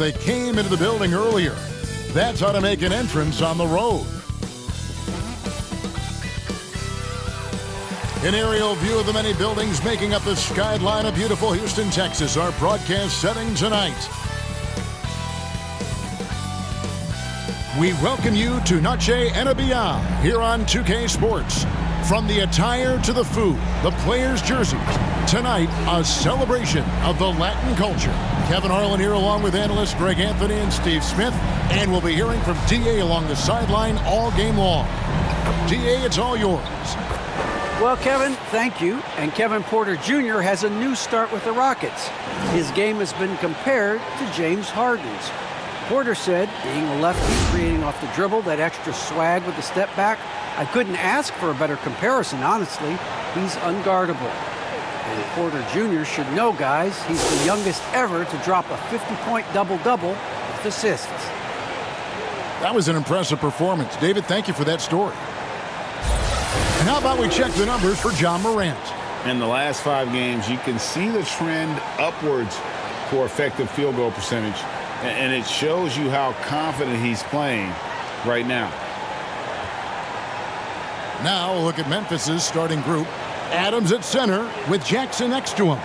they came into the building earlier. That's how to make an entrance on the road. An aerial view of the many buildings making up the skyline of beautiful Houston, Texas, our broadcast setting tonight. We welcome you to Noche and Beyond here on 2K Sports. From the attire to the food, the players' jerseys. Tonight, a celebration of the Latin culture. Kevin Harlan here along with analysts Greg Anthony and Steve Smith. And we'll be hearing from D.A. along the sideline all game long. D.A., it's all yours. Well, Kevin, thank you. And Kevin Porter Jr. has a new start with the Rockets. His game has been compared to James Harden's. Porter said, being a lefty, creating off the dribble, that extra swag with the step back, I couldn't ask for a better comparison, honestly. He's unguardable. And Porter Jr. should know, guys, he's the youngest ever to drop a 50-point double-double with assists. That was an impressive performance. David, thank you for that story. And how about we check the numbers for John Morant? In the last 5 games, you can see the trend upwards for effective field goal percentage. And it shows you how confident he's playing right now. Now we'll look at Memphis's starting group. Adams at center with Jackson next to him.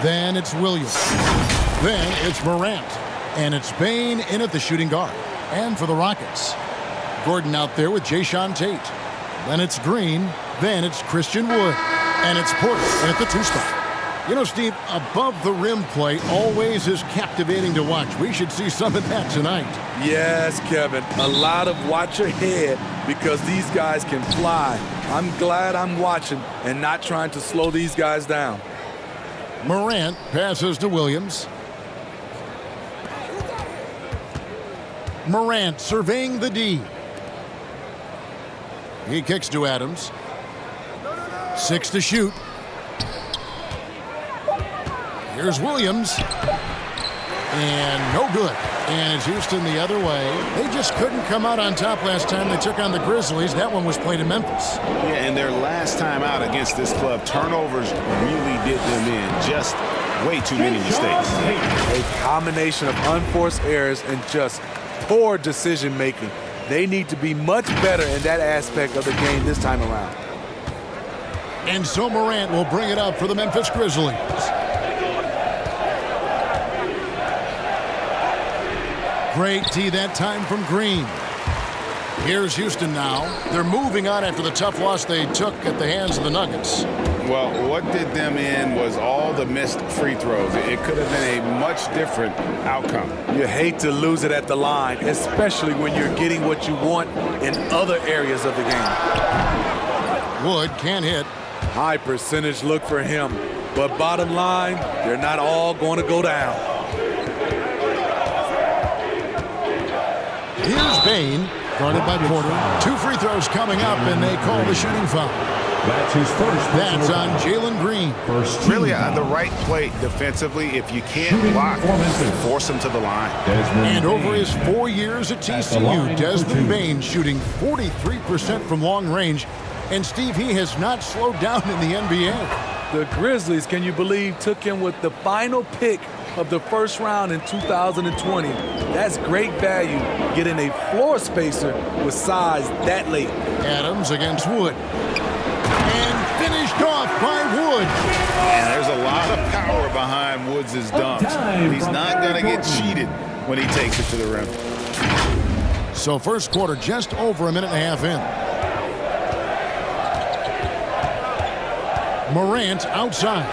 Then it's Williams. Then it's Morant. And it's Bane in at the shooting guard. And for the Rockets, Gordon out there with Jayshawn Tate. Then it's Green. Then it's Christian Wood. And it's Porter at the 2 spot. You know, Steve, above the rim play always is captivating to watch. We should see some of that tonight. Yes, Kevin. A lot of watch ahead because these guys can fly. I'm glad I'm watching and not trying to slow these guys down. Morant passes to Williams. Morant surveying the D. He kicks to Adams. 6 to shoot. Here's Williams. And no good. And it's Houston the other way. They just couldn't come out on top last time they took on the Grizzlies. That one was played in Memphis. Yeah, and their last time out against this club, turnovers really did them in. Just way too many mistakes. A combination of unforced errors and just poor decision-making. They need to be much better in that aspect of the game this time around. And so Morant will bring it up for the Memphis Grizzlies. Great tee that time from Green. Here's Houston now. They're moving on after the tough loss they took at the hands of the Nuggets. Well, what did them in was all the missed free throws. It could have been a much different outcome. You hate to lose it at the line, especially when you're getting what you want in other areas of the game. Wood can't hit. High percentage look for him. But bottom line, they're not all going to go down. Here's Bane, guarded by Porter. 2 free throws coming up, and they call the shooting foul. That's his first. That's on Jalen Green. Really the right play defensively. If you can't block, force him to the line. And over his 4 years at TCU, Desmond Bane shooting 43% from long range. And, Steve, he has not slowed down in the NBA. The Grizzlies, can you believe, took him with the final pick of the first round in 2020. That's great value, getting a floor spacer with size that late. Adams against Wood. And finished off by Wood. And there's a lot of power behind Woods' dunks. He's not going to get cheated when he takes it to the rim. So first quarter just over a minute and a half in. Morant outside.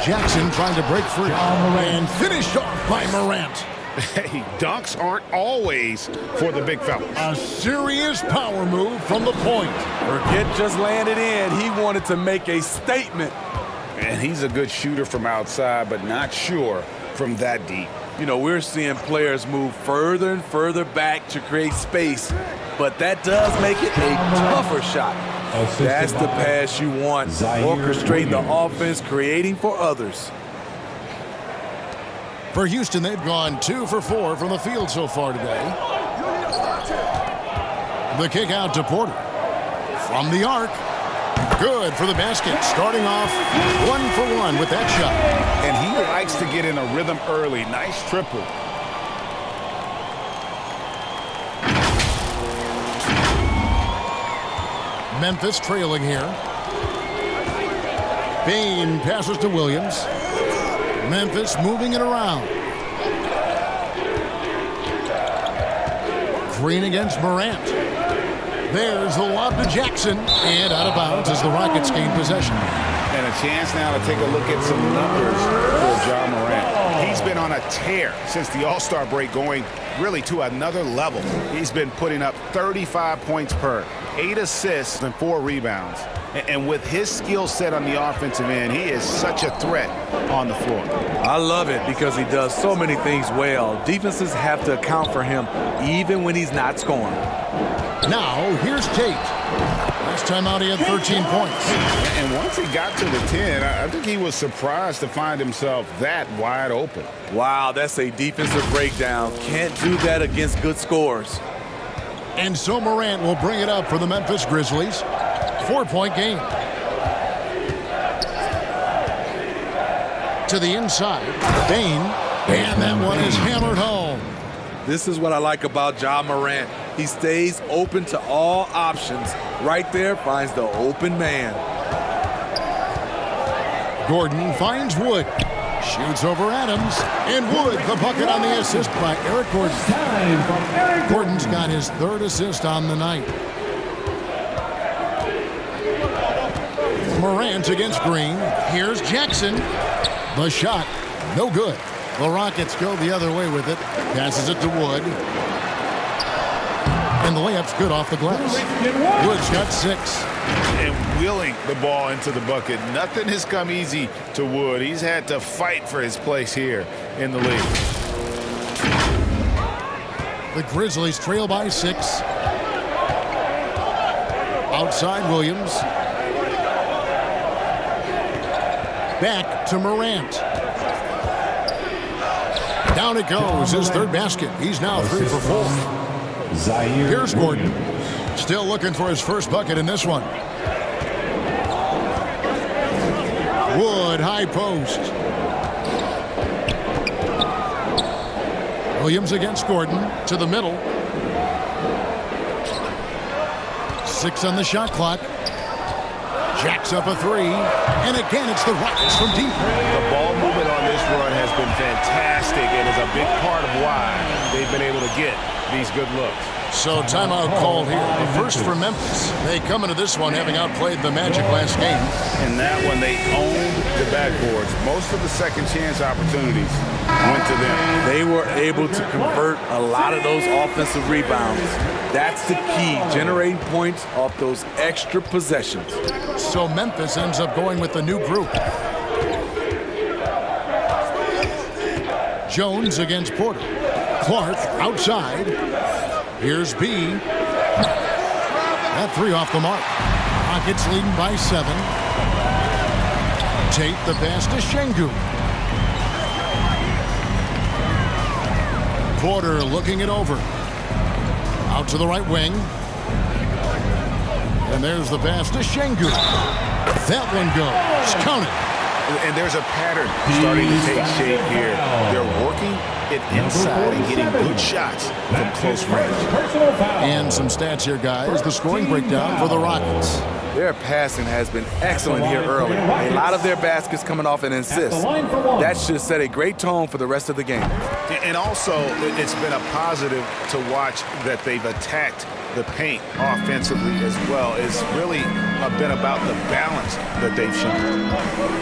Jackson trying to break free. And finished off by Morant. Hey, dunks aren't always for the big fellas. A serious power move from the point. Forget just landed in. He wanted to make a statement. And he's a good shooter from outside, but not sure from that deep. You know, we're seeing players move further and further back to create space, but that does make it a tougher shot. That's the pass you want. Orchestrating the offense, creating for others. For Houston, they've gone 2 for 4 from the field so far today. The kick out to Porter. From the arc. Good for the basket. Starting off 1 for 1 with that shot. And he likes to get in a rhythm early. Nice triple. Memphis trailing here. Bain passes to Williams. Memphis moving it around. Green against Morant. There's the lob to Jackson, and out of bounds as the Rockets gain possession. And a chance now to take a look at some numbers for Ja Morant. He's been on a tear since the All-Star break, going really to another level. He's been putting up 35 points per, 8 assists, and 4 rebounds. And with his skill set on the offensive end, he is such a threat on the floor. I love it because he does so many things well. Defenses have to account for him even when he's not scoring. Now, here's Tate. Last time out, he had 13 points. And once he got to the 10, I think he was surprised to find himself that wide open. Wow, that's a defensive breakdown. Can't do that against good scores. And so Morant will bring it up for the Memphis Grizzlies. 4-point game. To the inside, Bain, and that one is hammered home. This is what I like about Ja Morant. He stays open to all options. Right there, finds the open man. Gordon finds Wood. Shoots over Adams. And Wood, the bucket on the assist by Eric Gordon. Gordon's got his 3rd assist on the night. Morant against Green. Here's Jackson. The shot, no good. The Rockets go the other way with it. Passes it to Wood. And the layup's good off the glass. Wood's got 6. And wheeling the ball into the bucket. Nothing has come easy to Wood. He's had to fight for his place here in the league. The Grizzlies trail by 6. Outside Williams. Back to Morant. Down it goes, his 3rd basket. He's now 3 for 4. Here's Gordon. Still looking for his 1st bucket in this one. Wood, high post. Williams against Gordon. To the middle. 6 on the shot clock. Jacks up a 3. And again, it's the Rockets from deep. The ball movement on this run has been fantastic and is a big part of why they've been able to get these good looks. So timeout called here. The first for Memphis. They come into this one having outplayed the Magic last game. And that one, they owned the backboards. Most of the second chance opportunities went to them. They were able to convert a lot of those offensive rebounds. That's the key, generating points off those extra possessions. So Memphis ends up going with the new group. Jones against Porter. Clark outside. Here's B. That 3 off the mark. Rockets leading by 7. Tate the pass to Şengün. Porter looking it over. Out to the right wing. And there's the pass to Şengün. That one goes. Count it. And there's a pattern starting to take shape here. They're working it inside and getting good shots from close range. And some stats here, guys. The scoring breakdown for the Rockets. Their passing has been excellent here early. A lot of their baskets coming off an assist. That should set a great tone for the rest of the game. And also, it's been a positive to watch that they've attacked the paint offensively as well. It's really been about the balance that they've shown.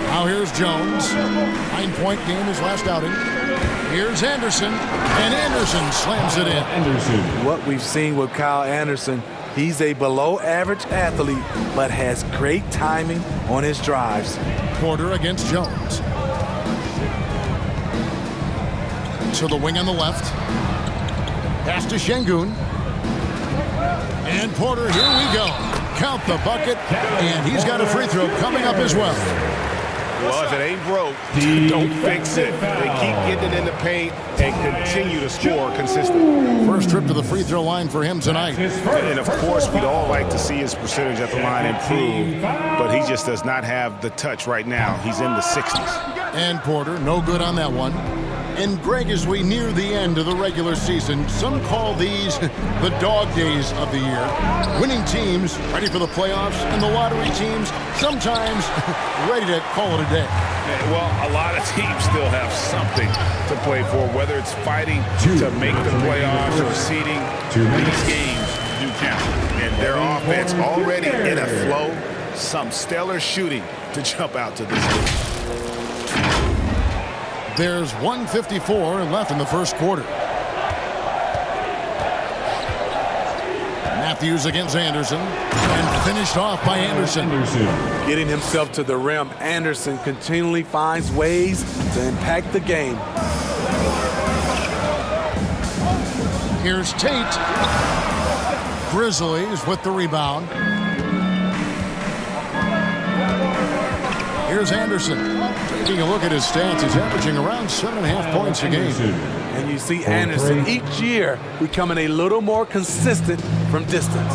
Now here's Jones. 9-point game his last outing. Here's Anderson. And Anderson slams it in. What we've seen with Kyle Anderson, he's a below-average athlete, but has great timing on his drives. Porter against Jones. To the wing on the left. Pass to Şengün. And Porter, here we go. Count the bucket, and he's got a free throw coming up as well. Well, if it ain't broke, don't fix it. They keep getting it in the paint and continue to score consistently. First trip to the free throw line for him tonight. And, of course, we'd all like to see his percentage at the line improve, but he just does not have the touch right now. He's in the 60s. And Porter, no good on that one. And Greg, as we near the end of the regular season, some call these the dog days of the year. Winning teams ready for the playoffs, and the lottery teams sometimes ready to call it a day. Yeah, well, a lot of teams still have something to play for, whether it's fighting to make the playoffs or seeding. These games do count. And their offense already in a flow. Some stellar shooting to jump out to this lead. There's 1:54 left in the first quarter. Matthews against Anderson, and finished off by Anderson. Getting himself to the rim, Anderson continually finds ways to impact the game. Here's Tate. Grizzlies with the rebound. Here's Anderson. Taking a look at his stats, he's averaging around 7.5 points a game. And you see Anderson each year becoming a little more consistent from distance.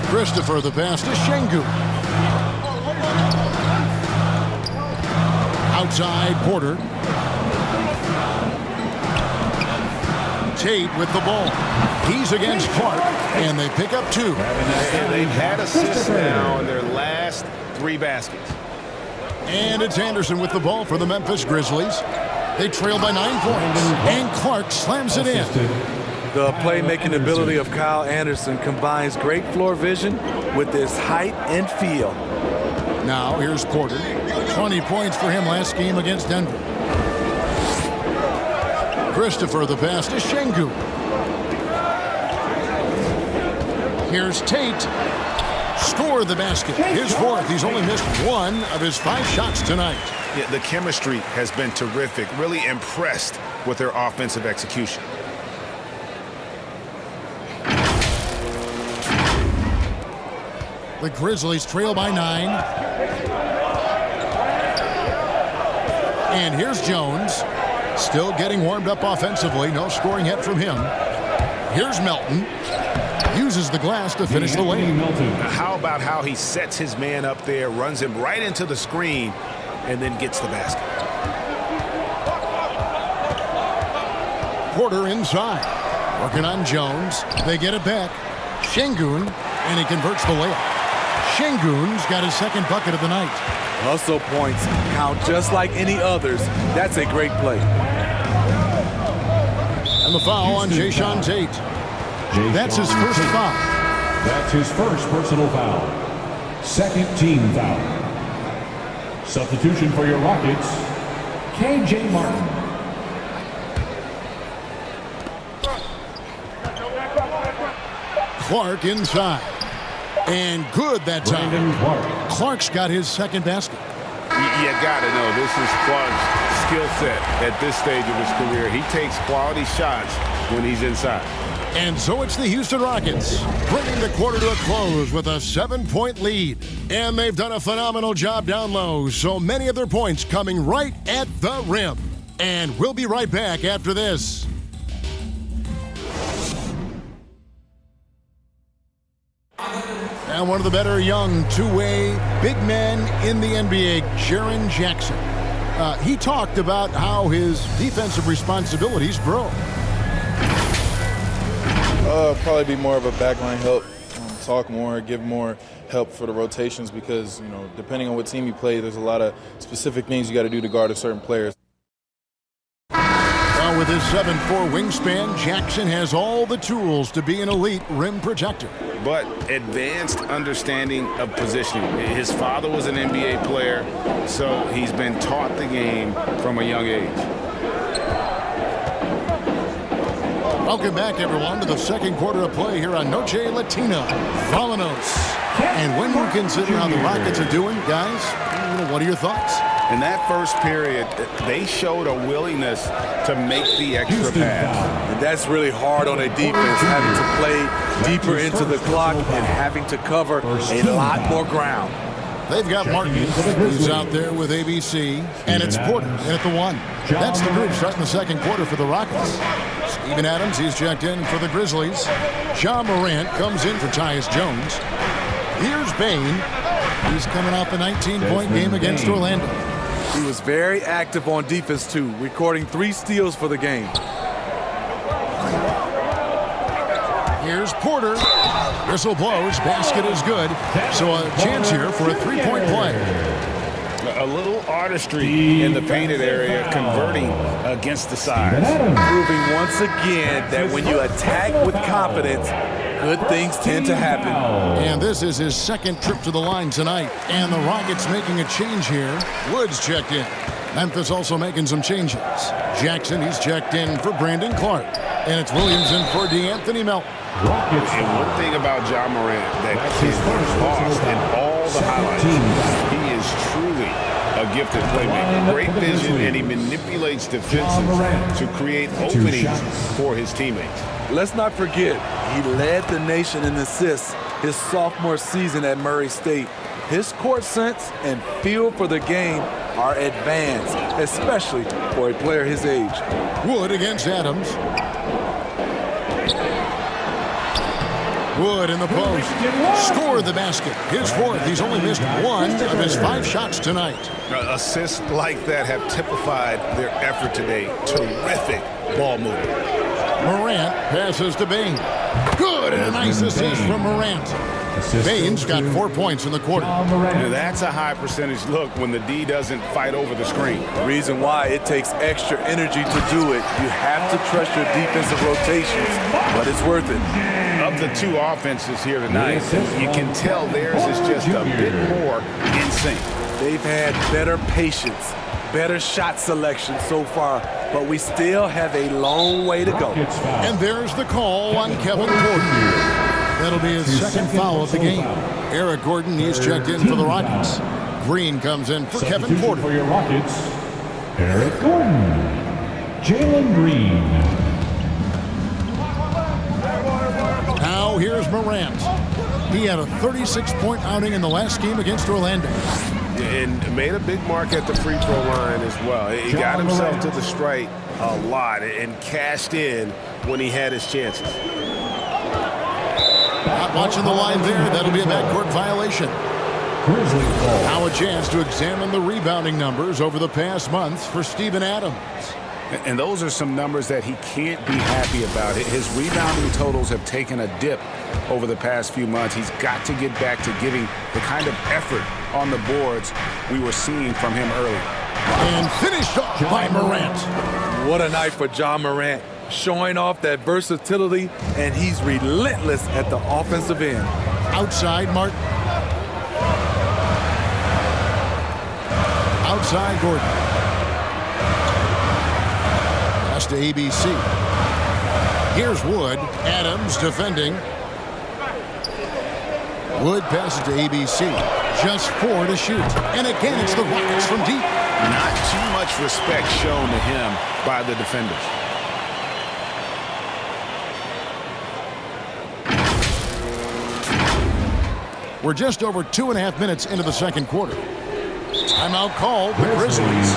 Christopher, the pass to Şengün. Outside, Porter. Tate with the ball. He's against Clark, and they pick up 2. And they've had assists now in their last 3 baskets. And it's Anderson with the ball for the Memphis Grizzlies. They trail by 9 points, and Clark slams it in. The playmaking ability of Kyle Anderson combines great floor vision with his height and feel. Now here's Porter. 20 points for him last game against Denver. Christopher, the pass to Şengün. Here's Tate. Score the basket. His 4th. He's only missed 1 of his 5 shots tonight. Yeah, the chemistry has been terrific. Really impressed with their offensive execution. The Grizzlies trail by 9. And here's Jones. Still getting warmed up offensively. No scoring yet from him. Here's Melton. Uses the glass to finish the lane. How about how he sets his man up there, runs him right into the screen, and then gets the basket. Porter inside. Working on Jones. They get it back. Şengün, and he converts the layup. Şengün's got his 2nd bucket of the night. Hustle points count just like any others. That's a great play. And the foul on Jason Tate. That's his first foul. That's his first personal foul. 2nd team foul. Substitution for your Rockets, K.J. Martin. Clark inside. And good that time. Clark's got his 2nd basket. You got to know this is Clark's skill set at this stage of his career. He takes quality shots when he's inside. And so it's the Houston Rockets bringing the quarter to a close with a 7-point lead. And they've done a phenomenal job down low, so many of their points coming right at the rim. And we'll be right back after this. And one of the better young two-way big men in the NBA, Jaren Jackson. He talked about how his defensive responsibilities grow. Probably be more of a backline help, talk more, give more help for the rotations because, you know, depending on what team you play, there's a lot of specific things you got to do to guard a certain player. Well, with his 7'4" wingspan, Jackson has all the tools to be an elite rim protector. But advanced understanding of positioning. His father was an NBA player, so he's been taught the game from a young age. Welcome back, everyone, to the 2nd quarter of play here on Noche Latina. Vamonos. And when you consider how the Rockets are doing, guys, what are your thoughts? In that first period, they showed a willingness to make the extra pass. And that's really hard on a defense, having to play deeper into the clock and having to cover a lot more ground. They've got Martin, who's out there with ABC, and it's Porter in at the 1. That's the group starting the 2nd quarter for the Rockets. Steven Adams, he's checked in for the Grizzlies. Ja Morant comes in for Tyus Jones. Here's Bane. He's coming off a 19-point game against Orlando. He was very active on defense, too, recording 3 steals for the game. Here's Porter. Whistle blows. Basket is good. So a chance here for a three-point play. A little artistry in the painted area, converting against the sides. Proving once again that when you attack with confidence, good things tend to happen. And this is his second trip to the line tonight. And the Rockets making a change here. Woods checked in. Memphis also making some changes. Jackson, he's checked in for Brandon Clark. And it's Williams in for DeAnthony Melton. And one thing about Ja Morant that is lost in all the highlights, he is truly a gifted playmaker. Great vision, and he manipulates defenses to create openings for his teammates. Let's not forget, he led the nation in assists his sophomore season at Murray State. His court sense and feel for the game are advanced, especially for a player his age. Wood against Adams. Wood in the post. Scored the basket. His fourth. He's only missed 1 of his 5 shots tonight. Assists like that have typified their effort today. Terrific ball movement. Morant passes to Bain. Good, and a nice assist from Morant. Bain's got 4 points in the quarter. Now that's a high percentage look when the D doesn't fight over the screen. The reason why it takes extra energy to do it. You have to trust your defensive rotations, but it's worth it. Of the 2 offenses here tonight, you can tell theirs is just a bit more in sync. They've had better patience, better shot selection so far, but we still have a long way to go. And there's the call on Kevin Porter. That'll be his second foul of the game. Eric Gordon, he's checked in for the Rockets. Green comes in for Kevin Porter. For your Rockets, Eric Gordon, Jalen Green. Now here's Morant. He had a 36-point outing in the last game against Orlando. And made a big mark at the free throw line as well. He got himself to the strike a lot and cashed in when he had his chances. Not watching the line there. That'll be a backcourt violation. Now a chance to examine the rebounding numbers over the past months for Steven Adams. And those are some numbers that he can't be happy about. His rebounding totals have taken a dip over the past few months. He's got to get back to giving the kind of effort on the boards we were seeing from him earlier. And finished off by Morant. What a night for Ja Morant, showing off that versatility, and he's relentless at the offensive end. Outside Martin. Outside Gordon. Pass to ABC. Here's Wood. Adams defending. Wood passes to ABC. Just 4 to shoot. And again, it's the Rockets from deep. Not too much respect shown to him by the defenders. We're just over 2.5 minutes into the second quarter. Timeout called the Grizzlies.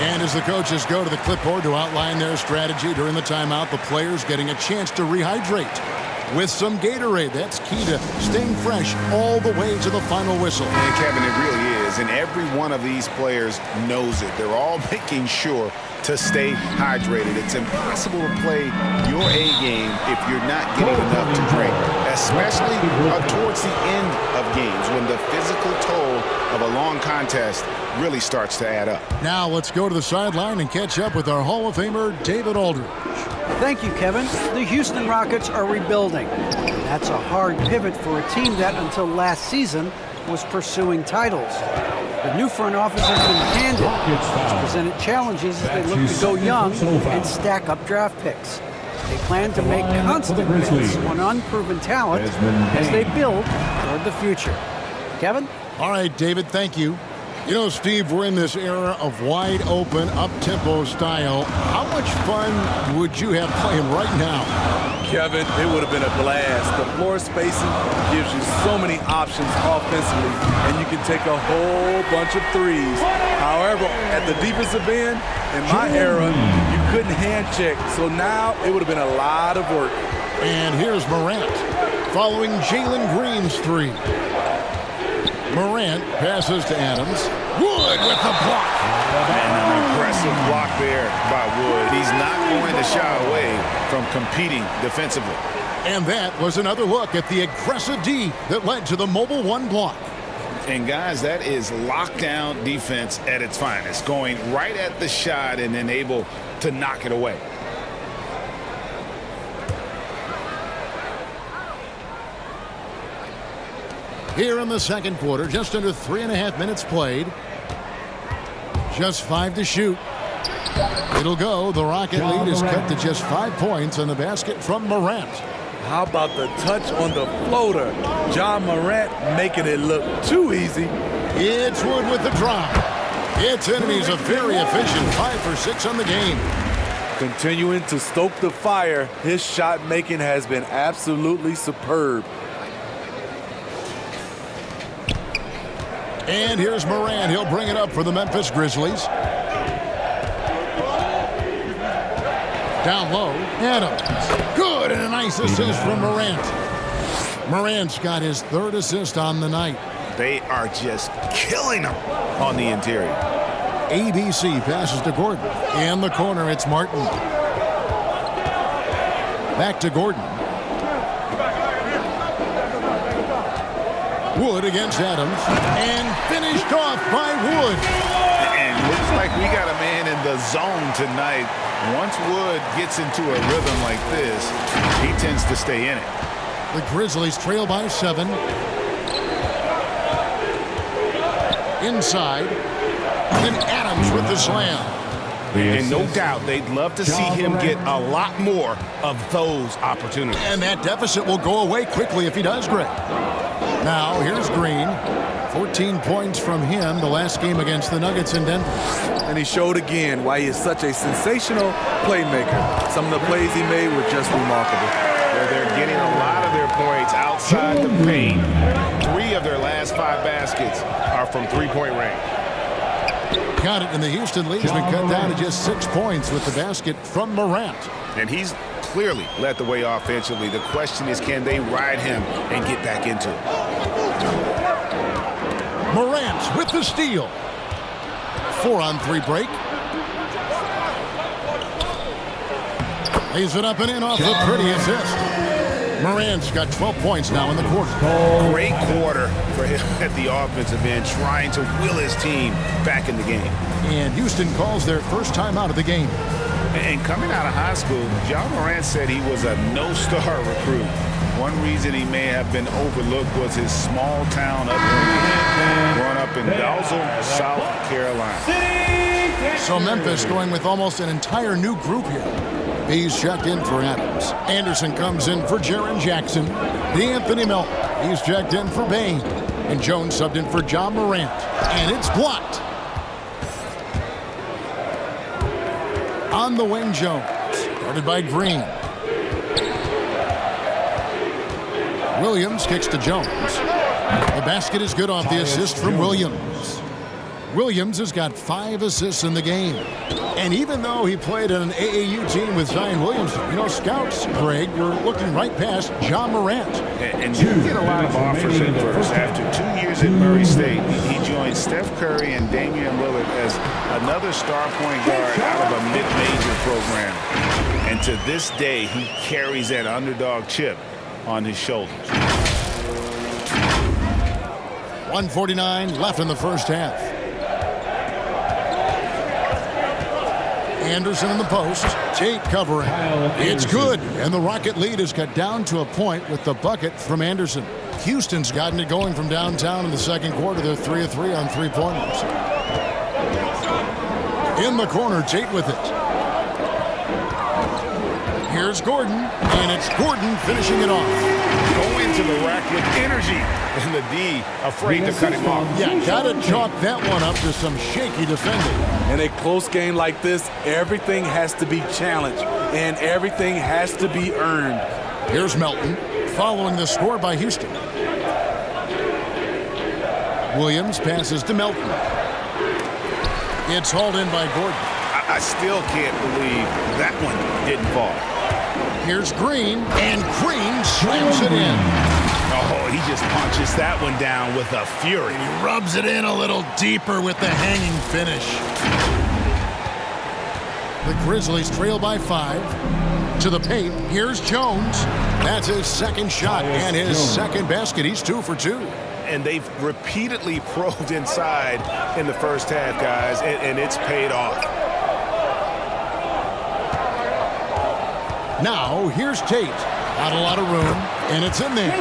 And as the coaches go to the clipboard to outline their strategy during the timeout, the players getting a chance to rehydrate with some Gatorade. That's key to staying fresh all the way to the final whistle. And Kevin, it really is. And every one of these players knows it. They're all making sure to stay hydrated. It's impossible to play your A game if you're not getting enough to drink, especially towards the end of games when the physical toll of a long contest really starts to add up. Now let's go to the sideline and catch up with our Hall of Famer, David Aldridge. Thank you, Kevin. The Houston Rockets are rebuilding. That's a hard pivot for a team that, until last season, was pursuing titles. The new front office has been candid, which presented challenges as they look to go young and stack up draft picks. They plan to make constant bets on unproven talent as they build toward the future. Kevin? All right, David, thank you. You know, Steve, we're in this era of wide-open, up-tempo style. How much fun would you have playing right now? Kevin, it would have been a blast. The floor spacing gives you so many options offensively, and you can take a whole bunch of threes. However, at the defensive end, in my era, you couldn't hand check, so now it would have been a lot of work. And here's Morant following Jalen Green's three. Morant passes to Adams. Wood with the block. And an impressive block there by Wood. He's not going to shy away from competing defensively. And that was another look at the aggressive D that led to the mobile one block. And guys, that is lockdown defense at its finest. Going right at the shot and then able to knock it away. Here in the second quarter, just under 3.5 minutes played. Just 5 to shoot. It'll go. The Rocket lead is cut to just 5 points on the basket from Morant. How about the touch on the floater? John Morant making it look too easy. It's Wood with the drive. It's enemies a very efficient 5 for 6 on the game. Continuing to stoke the fire, his shot making has been absolutely superb. And here's Morant. He'll bring it up for the Memphis Grizzlies. Down low, Adams. Good, and a nice assist from Morant. Morant's got his 3rd assist on the night. They are just killing them on the interior. ABC passes to Gordon. In the corner, it's Martin. Back to Gordon. Wood against Adams. And finished off by Wood. And looks like we got a man in the zone tonight. Once Wood gets into a rhythm like this, he tends to stay in it. The Grizzlies trail by 7. Inside. And Adams with the slam. And no doubt they'd love to see him get a lot more of those opportunities. And that deficit will go away quickly if he does, Greg. Now, here's Green. 14 points from him the last game against the Nuggets in Denver. And he showed again why he is such a sensational playmaker. Some of the plays he made were just remarkable. Where they're getting a lot of their points outside the paint. 3 of their last 5 baskets are from three-point range. Got it, and the Houston lead has been cut down to just 6 points with the basket from Morant. And he's clearly led the way offensively. The question is, can they ride him and get back into it? Morant with the steal. 4-on-3 break. Lays it up and in off the pretty assist. Morant's got 12 points now in the quarter. Great quarter for him at the offensive end, trying to will his team back in the game. And Houston calls their first time out of the game. And coming out of high school, John Morant said he was a no-star recruit. One reason he may have been overlooked was his small town upbringing, growing up in Dalzell, South Carolina. So Memphis going with almost an entire new group here. He's checked in for Adams. Anderson comes in for Jaren Jackson. D'Anthony Melton. He's checked in for Bain. And Jones subbed in for John Morant. And it's blocked. On the wing, Jones. Guarded by Green. Williams kicks to Jones. The basket is good off the assist from Williams. Williams has got 5 assists in the game. And even though he played on an AAU team with Zion Williamson, you know, scouts, Greg, were looking right past John Morant. And you get a lot of offers at first. After 2 years at Murray State, he joined Steph Curry and Damian Lillard as another star point guard out of a mid-major program. And to this day, he carries that underdog chip on his shoulders. 1:49 left in the first half. Anderson in the post. Tate covering. It's good. And the Rocket lead is cut down to a point with the bucket from Anderson. Houston's gotten it going from downtown in the second quarter. They're 3 of 3 on three-pointers. In the corner, Tate with it. Here's Gordon, and it's Gordon finishing it off. Going to the rack with energy, and the D afraid to cut him off. Yeah, gotta chalk that one up to some shaky defending. In a close game like this, everything has to be challenged, and everything has to be earned. Here's Melton, following the score by Houston. Williams passes to Melton. It's hauled in by Gordon. I still can't believe that one didn't fall. Here's Green, and Green slams it in. Oh, he just punches that one down with a fury. He rubs it in a little deeper with the hanging finish. The Grizzlies trail by 5. To the paint, here's Jones. That's his second shot and his second basket. He's 2 for 2. And they've repeatedly probed inside in the first half, guys, and it's paid off. Now, here's Tate. Not a lot of room, and it's in there.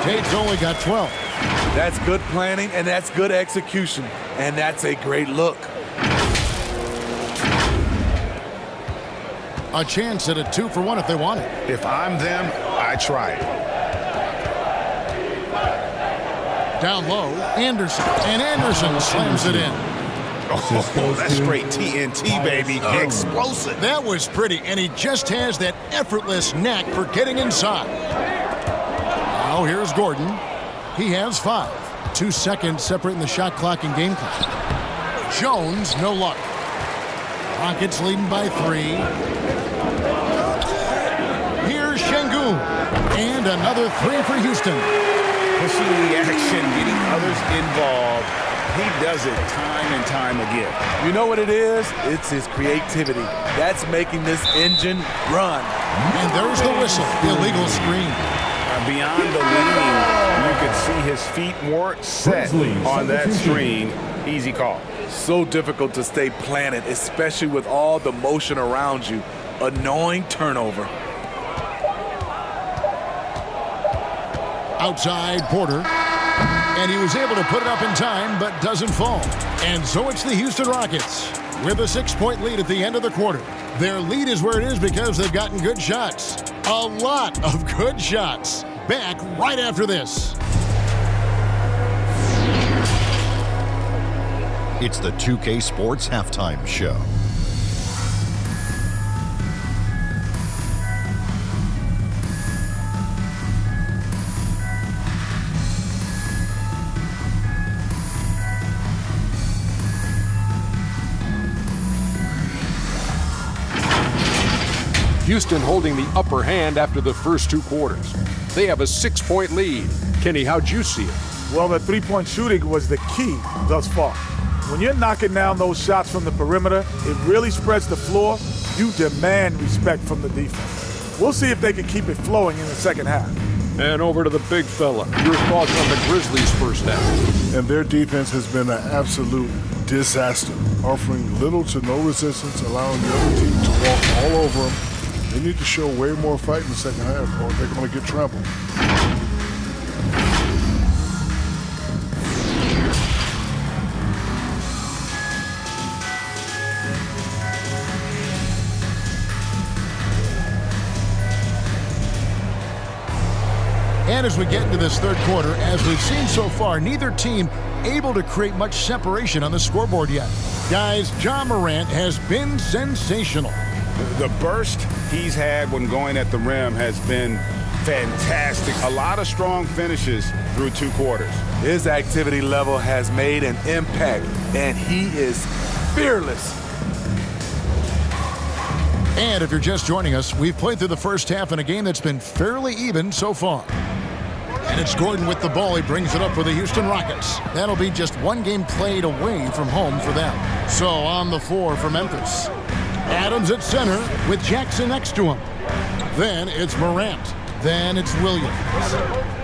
Tate's only got 12. That's good planning, and that's good execution. And that's a great look. A chance at a 2 for 1 if they want it. If I'm them, I try it. Down low, Anderson. And Anderson slams it in. Oh, that's great TNT, baby. Explosive. That was pretty, and he just has that effortless knack for getting inside. Now here's Gordon. He has 5. 2 seconds separating the shot clock and game clock. Jones, no luck. Rockets leading by 3. Here's Şengün. And another 3 for Houston. Pushing the action, getting others involved. He does it time and time again. You know what it is? It's his creativity. That's making this engine run. And there's the whistle. Illegal screen. Beyond the leaning, you could see his feet more set on that screen. Easy call. So difficult to stay planted, especially with all the motion around you. Annoying turnover. Outside Porter. And he was able to put it up in time, but doesn't fall. And so it's the Houston Rockets with a 6-point lead at the end of the quarter. Their lead is where it is because they've gotten good shots. A lot of good shots. Back right after this. It's the 2K Sports Halftime Show. Houston holding the upper hand after the first 2 quarters. They have a 6-point lead. Kenny, how'd you see it? Well, the three-point shooting was the key thus far. When you're knocking down those shots from the perimeter, it really spreads the floor. You demand respect from the defense. We'll see if they can keep it flowing in the second half. And over to the big fella. Your thoughts on the Grizzlies' first half? And their defense has been an absolute disaster, offering little to no resistance, allowing the other team to walk all over them. They need to show way more fight in the second half, or they're going to get trampled. And as we get into this third quarter, as we've seen so far, neither team able to create much separation on the scoreboard yet. Guys, Ja Morant has been sensational. The burst he's had when going at the rim has been fantastic. A lot of strong finishes through 2 quarters. His activity level has made an impact, and he is fearless. And if you're just joining us, we've played through the first half in a game that's been fairly even so far. And it's Gordon with the ball. He brings it up for the Houston Rockets. That'll be just 1 game played away from home for them. So on the floor for Memphis. Adams at center with Jackson next to him. Then it's Morant. Then it's Williams.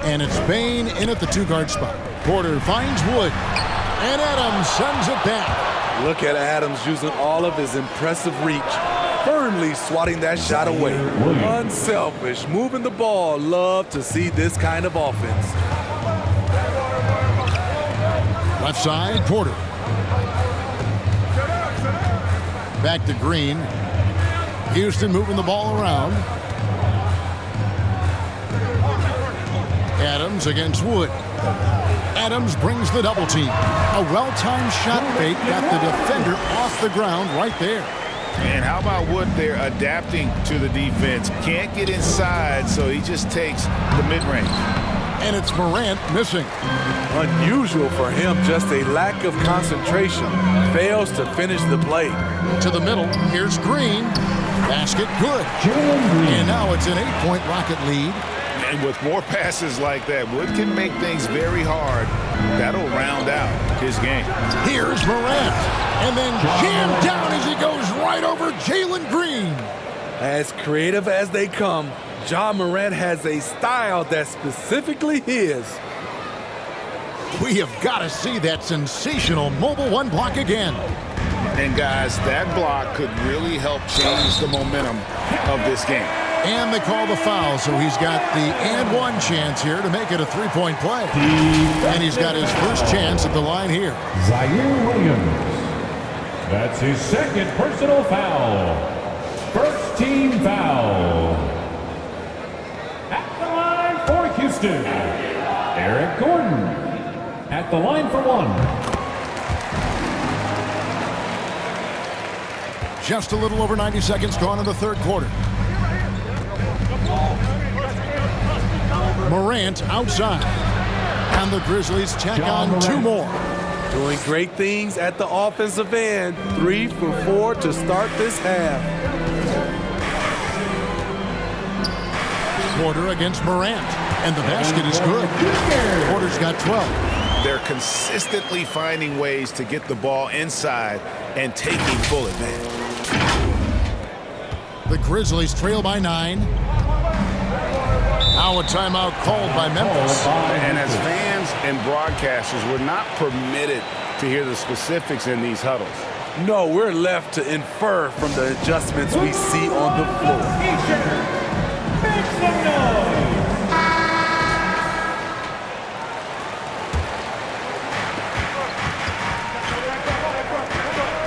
And it's Bane in at the 2-guard spot. Porter finds Wood. And Adams sends it back. Look at Adams using all of his impressive reach. Firmly swatting that shot away. Unselfish, moving the ball. Love to see this kind of offense. Left side, Porter. Back to Green. Houston moving the ball around. Adams against Wood. Adams brings the double team. A well-timed shot fake got the defender off the ground right there. And how about Wood there adapting to the defense? Can't get inside, so he just takes the mid-range. And it's Morant missing. Unusual for him, just a lack of concentration. Fails to finish the play. To the middle, here's Green. Basket good. And now it's an 8-point Rocket lead. And with more passes like that, Wood can make things very hard. That'll round out his game. Here's Morant. And then jammed down as he goes right over Jalen Green. As creative as they come, Ja Morant has a style that's specifically his. We have got to see that sensational mobile one block again. And guys, that block could really help change the momentum of this game. And they call the foul, so he's got the and one chance here to make it a three-point play. And he's got his first chance at the line here. Zaire Williams. That's his second personal foul. First team foul. At the line for Houston, Eric Gordon. At the line for one. Just a little over 90 seconds gone in the third quarter. Morant outside. And the Grizzlies tack on two more. Doing great things at the offensive end. 3 for 4 to start this half. Porter against Morant. And the basket is good. Porter's got 12. They're consistently finding ways to get the ball inside and taking full advantage. The Grizzlies trail by 9. Now a timeout called by Memphis. And as fans and broadcasters, we're not permitted to hear the specifics in these huddles. No, we're left to infer from the adjustments we see on the floor. Make some noise.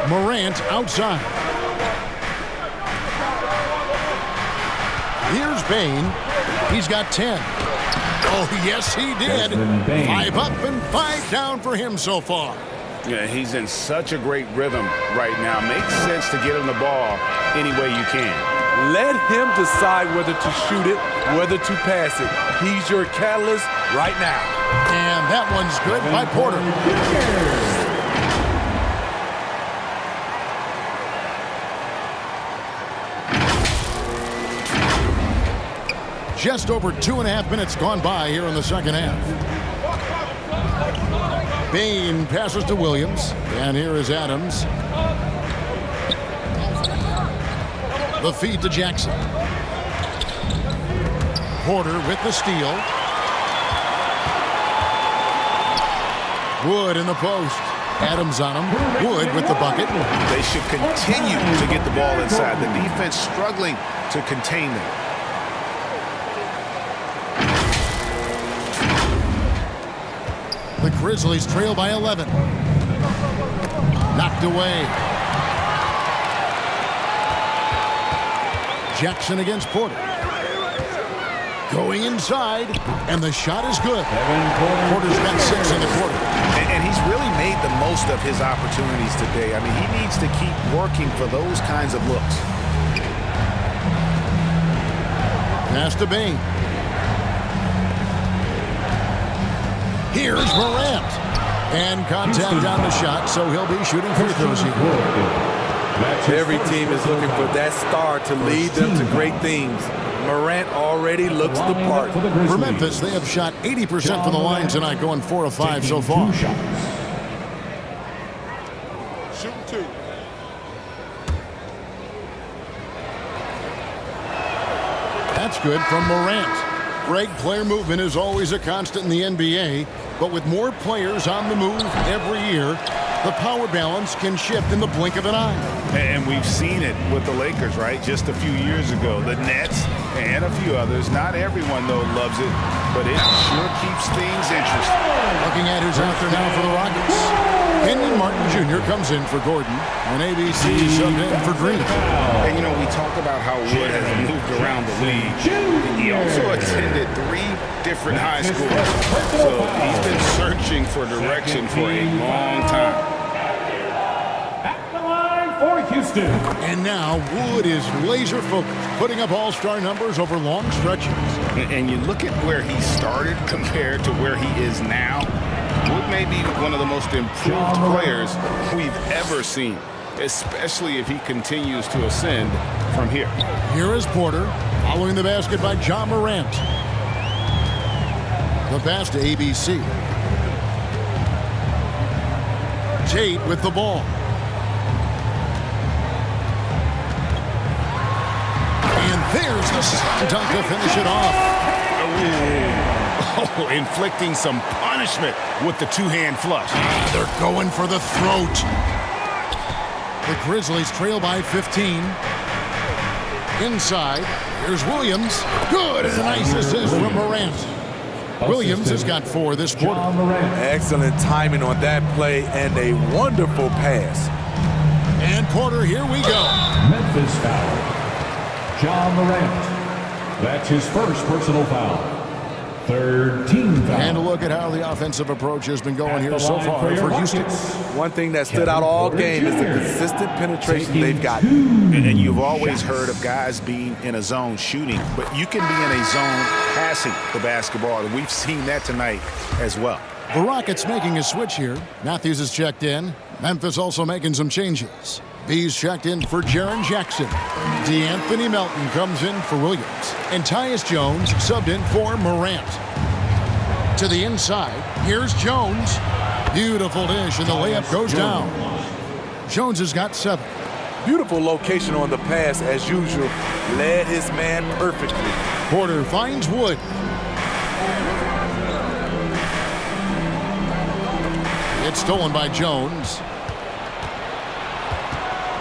Morant outside. Here's Bane. He's got 10. Oh, yes, he did. 5 up and 5 down for him so far. Yeah, he's in such a great rhythm right now. Makes sense to get him the ball any way you can. Let him decide whether to shoot it, whether to pass it. He's your catalyst right now. And that one's good by Porter. Just over 2.5 minutes gone by here in the second half. Bane passes to Williams. And here is Adams. The feed to Jackson. Porter with the steal. Wood in the post. Adams on him. Wood with the bucket. They should continue to get the ball inside. The defense struggling to contain them. The Grizzlies trail by 11. Knocked away. Jackson against Porter. Going inside, and the shot is good. Porter's got 6 in the quarter. And he's really made the most of his opportunities today. I mean, he needs to keep working for those kinds of looks. Pass to Bane. Here's Morant. And contact on the shot, so he'll be shooting free throws here. Every team is looking for that star to lead them to great things. Morant already looks the part. For Memphis, they have shot 80% from the line tonight, going 4 of 5 so far. Shooting 2. That's good from Morant. Greg, player movement is always a constant in the NBA, but with more players on the move every year, the power balance can shift in the blink of an eye. And we've seen it with the Lakers, right? Just a few years ago. The Nets and a few others. Not everyone, though, loves it, but it sure keeps things interesting. Looking at who's out there now for the Rockets. Kenyon Martin Jr. comes in for Gordon, and ABC subbed in for Green. And, you know, we talk about how Wood has moved around the league. He also attended 3 different high schools, so he's been searching for direction for a long time. At the line for Houston. And now Wood is laser focused, putting up all-star numbers over long stretches. And you look at where he started compared to where he is now. Wood may be one of the most improved players we've ever seen, especially if he continues to ascend from here. Here is Porter, following the basket by Ja Morant. The pass to ABC. Tate with the ball. And there's the slam dunk to finish it off. Oh, inflicting some punishment with the two-hand flush. They're going for the throat. The Grizzlies trail by 15. Inside, here's Williams. Good, and a nice assist from Morant. Williams has got 4 this quarter. Excellent timing on that play and a wonderful pass. And Porter, here we go. Memphis foul. John Morant. That's his first personal foul. 3rd team foul. And a look at how the offensive approach has been going here so far for Houston. One thing that stood out all game is the consistent penetration they've got. And you've always heard of guys being in a zone shooting, but you can be in a zone passing the basketball, and we've seen that tonight as well. The Rockets making a switch here. Matthews is checked in. Memphis also making some changes. B's checked in for Jaren Jackson. DeAnthony Melton comes in for Williams. And Tyus Jones subbed in for Morant. To the inside, here's Jones. Beautiful dish, and the layup goes down. Jones has got 7. Beautiful location on the pass, as usual. Led his man perfectly. Porter finds Wood. It's stolen by Jones.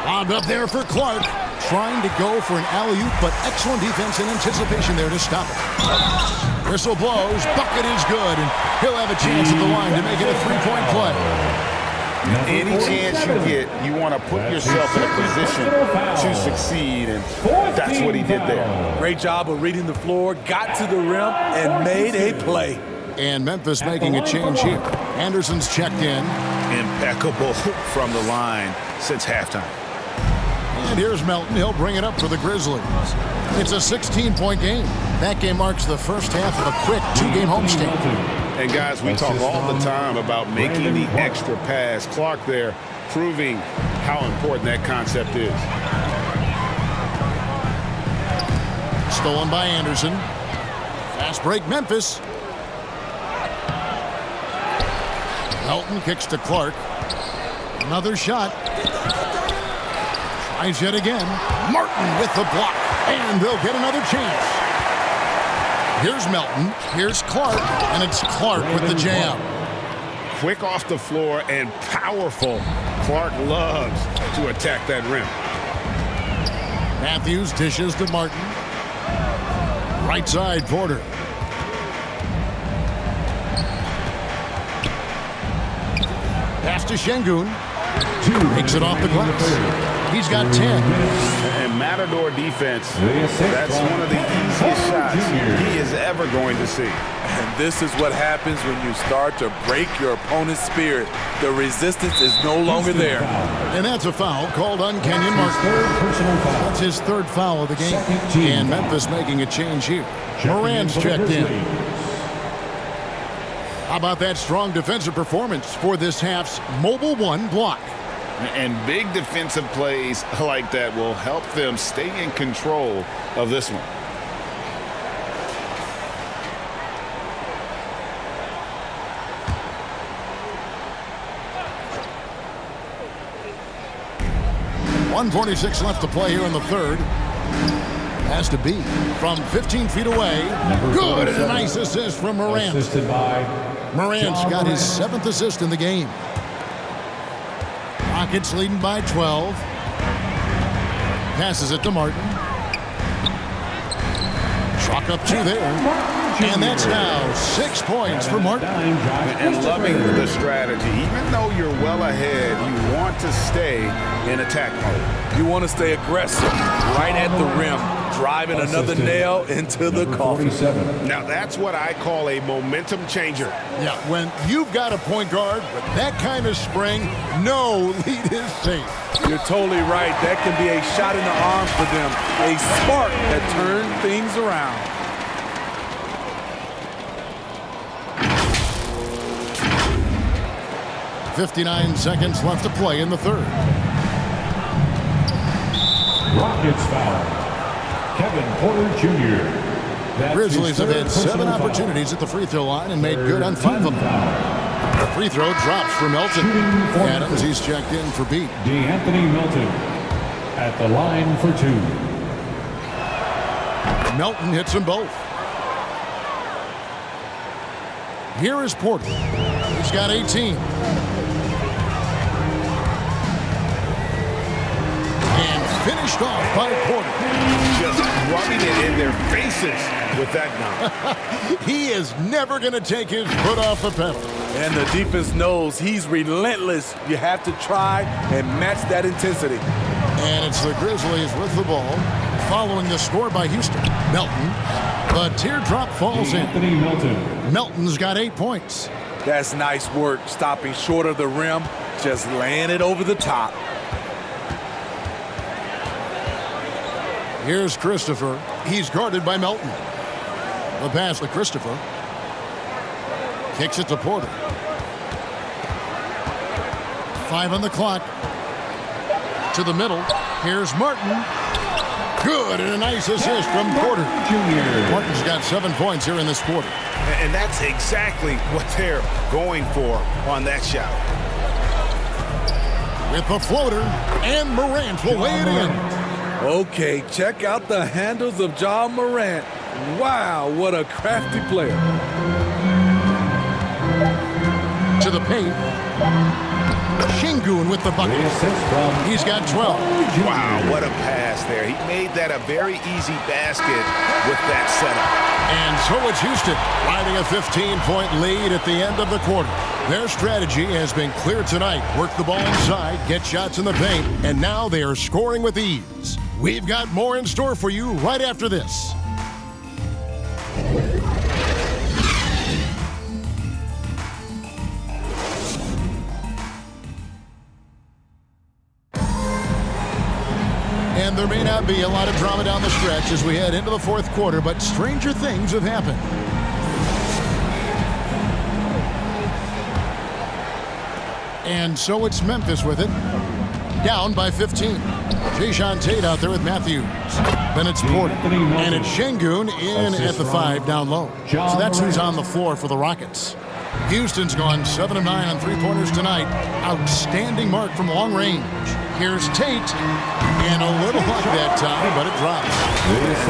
Lobbed up there for Clark. Trying to go for an alley-oop, but excellent defense and anticipation there to stop it. Whistle blows. Bucket is good, and he'll have a chance at the line to make it a 3-point play. Any chance you get, you want to put yourself in a position to succeed, and that's what he did there. Great job of reading the floor, got to the rim, and made a play. And Memphis making a change here. Anderson's checked in. Impeccable from the line since halftime. And here's Melton. He'll bring it up for the Grizzlies. It's a 16-point game. That game marks the first half of a quick 2-game homestand. And guys, we talk all the time about making the extra pass. Clark there proving how important that concept is. Stolen by Anderson. Fast break Memphis. Melton kicks to Clark. Another shot. Tries yet again. Martin with the block. And they'll get another chance. Here's Melton. Here's Clark. And it's Clark with the jam. Quick off the floor and powerful. Clark loves to attack that rim. Matthews dishes to Martin. Right side, Porter. Pass to Şengün. Takes it off the glass. He's got 10. And Matador defense, that's one of the easiest shots he is ever going to see. And this is what happens when you start to break your opponent's spirit. The resistance is no longer there. And that's a foul called on Kenyon Martin. That's his 3rd foul of the game. And Memphis making a change here. Morant's checked in. How about that strong defensive performance for this half's Mobile 1 block? And big defensive plays like that will help them stay in control of this one. .146 left to play here in the 3rd. Has to be from 15 feet away. Good, and a nice assist from Morant. Morant's got his 7th assist in the game. Rockets leading by 12. Passes it to Martin. Chalk up 2 there. And that's now 6 points for Martin. And loving the strategy. Even though you're well ahead, you want to stay in attack mode. You want to stay aggressive, right at the rim, driving another nail into the coffin. Now that's what I call a momentum changer. Yeah, when you've got a point guard with that kind of spring, no lead is safe. You're totally right. That can be a shot in the arm for them, a spark that turns things around. .59 seconds left to play in the 3rd. Rockets foul. Kevin Porter Jr. The Grizzlies have had 7 opportunities at the free throw line and made good on 5 of them. The free throw drops for Melton. Adams, he's checked in for Beat. D'Anthony Melton at the line for 2. Melton hits them both. Here is Porter. He's got 18. And finished off by Porter. Just rubbing it in their faces with that dunk. He is never going to take his foot off the pedal. And the defense knows he's relentless. You have to try and match that intensity. And it's the Grizzlies with the ball, following the score by Houston. Melton, the teardrop falls in. Anthony Melton. Melton's got 8 points. That's nice work, stopping short of the rim, just laying it over the top. Here's Christopher. He's guarded by Melton. The pass to Christopher. Kicks it to Porter. 5 on the clock. To the middle. Here's Martin. Good, and a nice assist from Porter. Jr. Martin's got 7 points here in this quarter. And that's exactly what they're going for on that shot. With the floater, and Morant will lay it in. Okay, check out the handles of Ja Morant. Wow, what a crafty player. To the paint. Şengün with the bucket. He's got 12. Wow, what a pass there. He made that a very easy basket with that setup. And so it's Houston, riding a 15-point lead at the end of the quarter. Their strategy has been clear tonight. Work the ball inside, get shots in the paint, and now they are scoring with ease. We've got more in store for you right after this. And there may not be a lot of drama down the stretch as we head into the 4th quarter, but stranger things have happened. And so it's Memphis with it, down by 15. Jae'Sean Tate out there with Matthews. Then it's Porter, and it's Şengün in at the 5 down low. So that's who's on the floor for the Rockets. Houston's gone 7 of 9 on 3-pointers tonight. Outstanding mark from long range. Here's Tate, and a little luck that time, but it drops.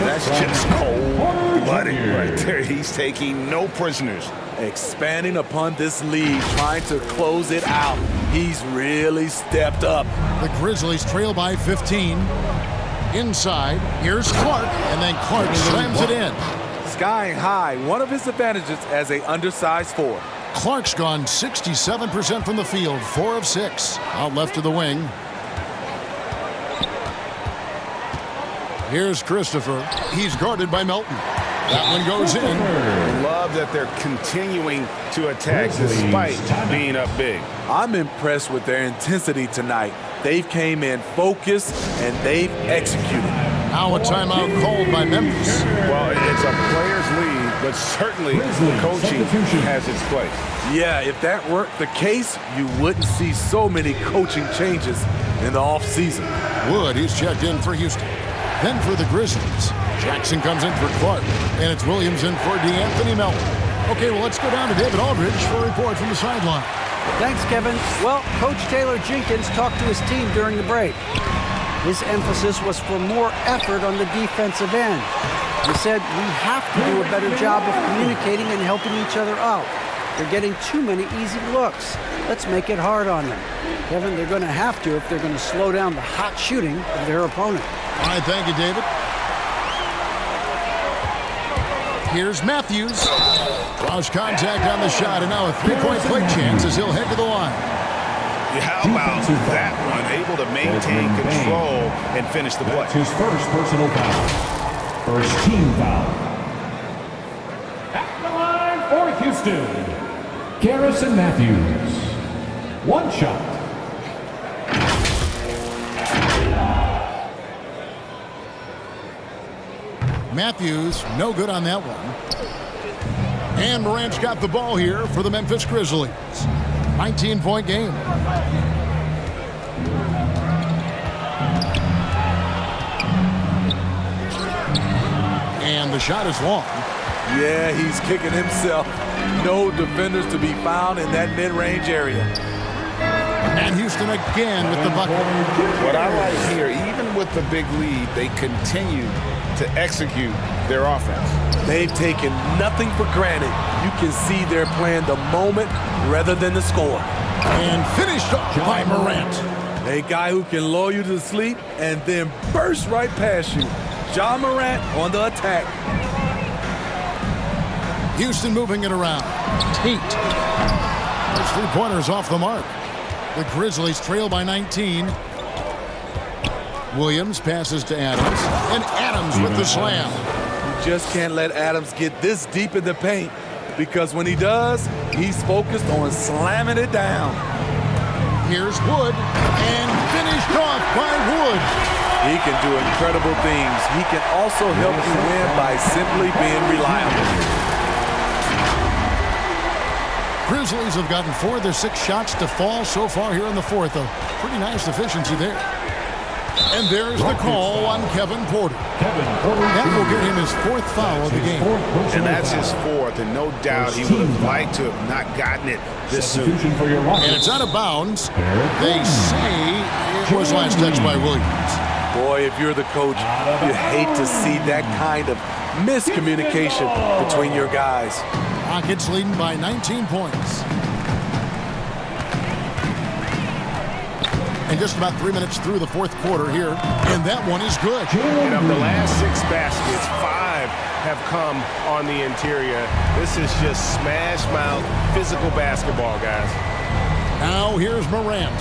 That's just cold-blooded right there. He's taking no prisoners. Expanding upon this lead, trying to close it out. He's really stepped up. The Grizzlies trail by 15. Inside, here's Clark, and then Clark slams it in. Skying high, one of his advantages as an undersized forward. Clark's gone 67% from the field, 4 of 6. Out left to the wing. Here's Christopher. He's guarded by Melton. That one goes in. Love that they're continuing to attack despite being up big. I'm impressed with their intensity tonight. They've came in focused and they've executed. Now a timeout called by Memphis. Well, it's a player's lead, but certainly coaching has its place. Yeah, if that weren't the case, you wouldn't see so many coaching changes in the offseason. Wood, he's checked in for Houston. Then for the Grizzlies, Jackson comes in for Clark, and it's Williams in for D'Anthony Melton. Okay, well, let's go down to David Aldridge for a report from the sideline. Thanks, Kevin. Well, Coach Taylor Jenkins talked to his team during the break. His emphasis was for more effort on the defensive end. He said, we have to do a better job of communicating and helping each other out. They're getting too many easy looks. Let's make it hard on them. Kevin, they're going to have to if they're going to slow down the hot shooting of their opponent. All right, thank you, David. Here's Matthews. Draws contact on the shot, and now a 3-point play chance as he'll head to the line. How about that one? Able to maintain control and finish the play. That's his first personal foul. First team foul. At the line for Houston, Garrison Matthews. One shot. Matthews, no good on that one. And Morant's got the ball here for the Memphis Grizzlies. 19-point game. And the shot is long. Yeah, he's kicking himself. No defenders to be found in that mid-range area. And Houston again with the bucket. What I like here, even with the big lead, they continue to execute their offense. They've taken nothing for granted. You can see they're playing the moment rather than the score. And finished off by Morant. A guy who can lull you to sleep and then burst right past you. Ja Morant on the attack. Houston moving it around. Tate. Those three-pointers off the mark. The Grizzlies trail by 19. Williams passes to Adams. And Adams with the slam. You just can't let Adams get this deep in the paint, because when he does, he's focused on slamming it down. Here's Wood. And finished off by Wood. He can do incredible things. He can also help you win by simply being reliable. Grizzlies have gotten 4 of their 6 shots to fall so far here in the fourth. A pretty nice efficiency there. And there's the call on Kevin Porter. That will get him his 4th foul of the game. And that's his 4th, and no doubt he would have liked to have not gotten it this soon. And it's out of bounds. They say it was last touched by Williams. Boy, if you're the coach, you hate to see that kind of miscommunication between your guys. Rockets leading by 19 points. And just about 3 minutes through the fourth quarter here. And that one is good. And of the last 6 baskets, 5 have come on the interior. This is just smash mouth physical basketball, guys. Now here's Morant.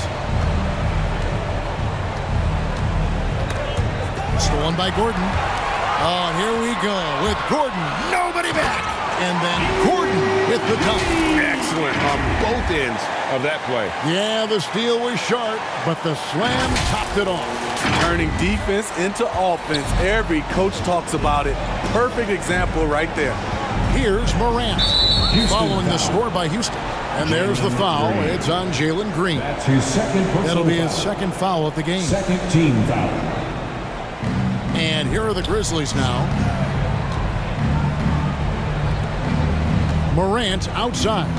Stolen by Gordon. Oh, and here we go with Gordon. Nobody back. And then Gordon with the dunk. Excellent on both ends of that play. Yeah, the steal was sharp, but the slam topped it off. Turning defense into offense. Every coach talks about it. Perfect example right there. Here's Morant. Following the score by Houston. And there's the foul. It's on Jalen Green. That's his second personal That'll be his foul. second foul of the game. Second team foul. And here are the Grizzlies now. Morant outside.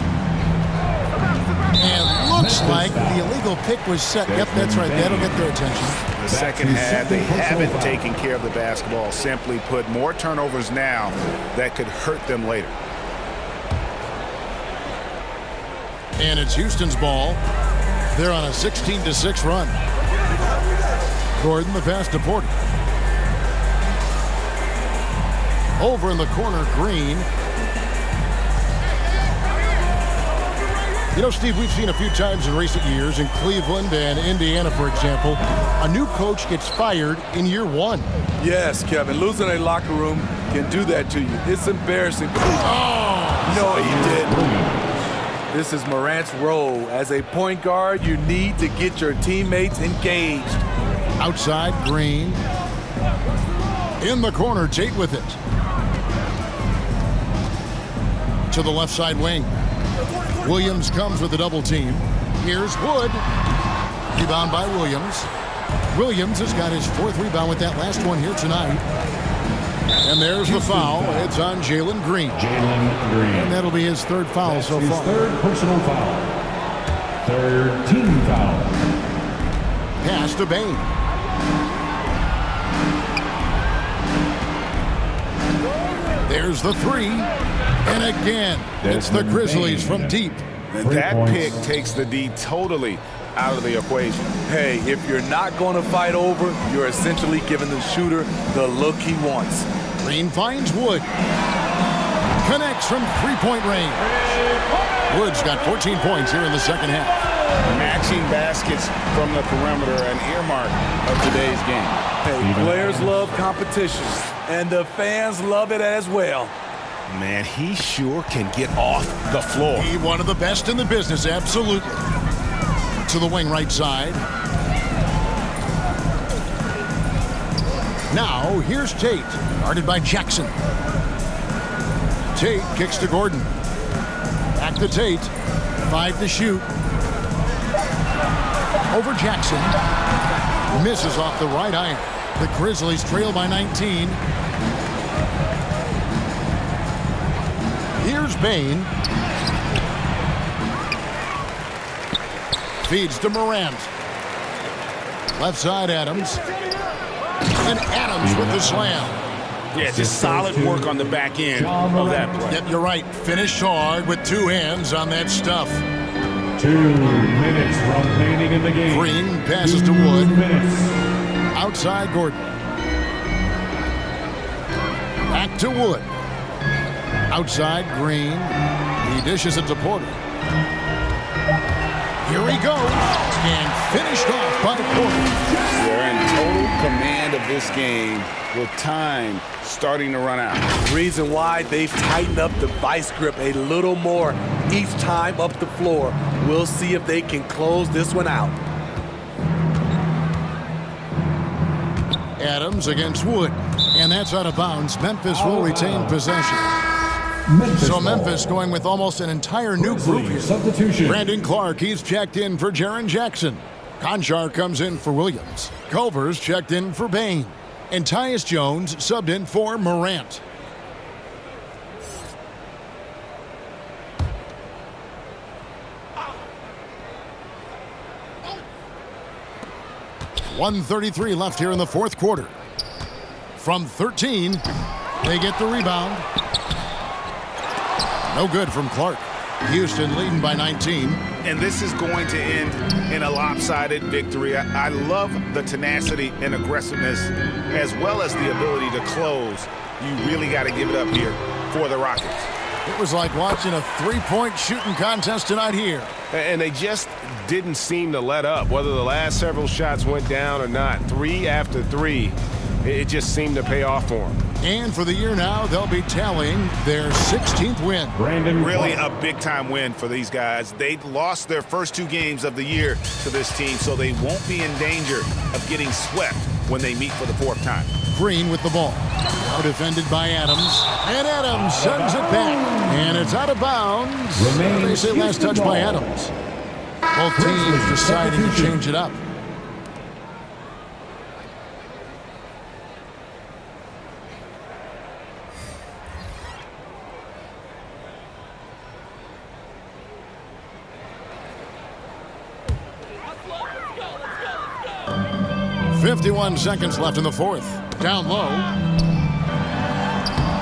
And looks like the illegal pick was set. Yep, that's right. That'll get their attention. The second half, they haven't taken care of the basketball. Simply put, more turnovers now that could hurt them later. And it's Houston's ball. They're on a 16-6 run. Gordon, the pass to Porter. Over in the corner, Green. You know, Steve, we've seen a few times in recent years in Cleveland and Indiana, for example, a new coach gets fired in year 1. Yes, Kevin, losing a locker room can do that to you. It's embarrassing. Oh! No, he didn't. This is Morant's role. As a point guard, you need to get your teammates engaged. Outside, Green. In the corner, Tate with it. To the left side wing. Williams comes with a double team. Here's Wood. Rebound by Williams. Williams has got his 4th rebound with that last one here tonight. And there's the foul. It's on Jalen Green. Jalen Green. And that'll be his 3rd foul so His far. 3rd personal foul. 3rd team foul. Pass to Bain. There's the 3. And again, it's the Grizzlies from deep. And that pick takes the D totally out of the equation. Hey, if you're not going to fight over, you're essentially giving the shooter the look he wants. Green finds Wood. Connects from 3-point range. Wood's got 14 points here in the second half. Matching baskets from the perimeter, an earmark of today's game. Hey, players love competition, and the fans love it as well. Man, he sure can get off the floor. He one of the best in the business, absolutely. To the wing right side. Now, here's Tate, guarded by Jackson. Tate kicks to Gordon. Back to Tate. 5 to shoot. Over Jackson. Misses off the right iron. The Grizzlies trail by 19. Bain. Feeds to Morant. Left side, Adams. And Adams with the slam. Yeah, just solid work on the back end of that play. Yep, you're right. Finished hard with two hands on that stuff. 2 minutes remaining in the game. Green passes to Wood. 2 minutes. Outside Gordon. Back to Wood. Outside Green. He dishes it to Porter. Here he goes. And finished off by Porter. They're in total command of this game with time starting to run out. Reason why they've tightened up the vice grip a little more each time up the floor. We'll see if they can close this one out. Adams against Wood. And that's out of bounds. Memphis will retain possession. So Memphis going with almost an entire new group here. Substitution. Brandon Clark, he's checked in for Jaren Jackson. Conchar comes in for Williams. Culver's checked in for Bain. And Tyus Jones subbed in for Morant. .133 left here in the fourth quarter. From 13, they get the rebound. No good from Clark. Houston leading by 19. And this is going to end in a lopsided victory. I love the tenacity and aggressiveness as well as the ability to close. You really got to give it up here for the Rockets. It was like watching a three-point shooting contest tonight here. And they just didn't seem to let up, whether the last several shots went down or not. 3 after 3, it just seemed to pay off for them. And for the year now, they'll be tallying their 16th win. Really a big-time win for these guys. They lost their first 2 games of the year to this team, so they won't be in danger of getting swept when they meet for the 4th time. Green with the ball. Now defended by Adams. And Adams sends it back. And it's out of bounds. They say last touch by Adams. Both teams deciding to change it up. .51 seconds left in the fourth. Down low.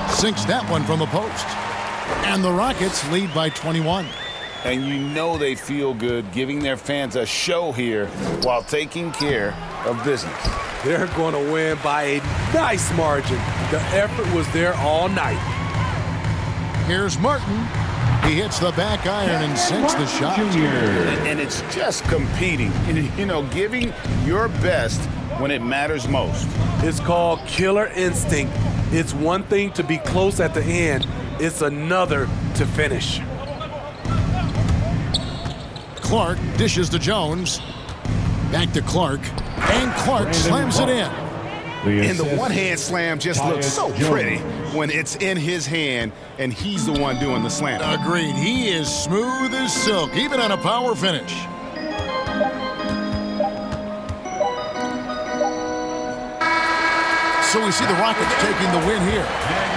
Sinks that one from the post. And the Rockets lead by 21. And you know they feel good giving their fans a show here while taking care of business. They're going to win by a nice margin. The effort was there all night. Here's Martin. He hits the back iron and sinks the shot. And it's just competing, you know, giving your best when it matters most. It's called killer instinct. It's one thing to be close at the end. It's another to finish. Clark dishes to Jones. Back to Clark. And Clark slams it in. And the one-hand slam just looks so pretty when it's in his hand and he's the one doing the slam. Agreed. He is smooth as silk, even on a power finish. So we see the Rockets taking the win here.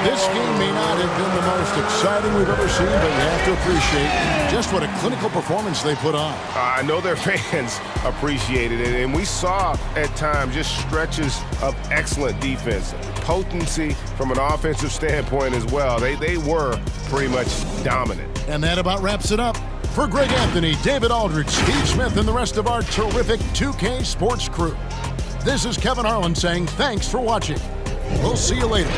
This game may not have been the most exciting we've ever seen, but you have to appreciate just what a clinical performance they put on. I know their fans appreciated it, and we saw at times just stretches of excellent defense. Potency from an offensive standpoint as well. They were pretty much dominant. And that about wraps it up. For Greg Anthony, David Aldridge, Steve Smith, and the rest of our terrific 2K Sports crew, this is Kevin Harlan saying thanks for watching. We'll see you later.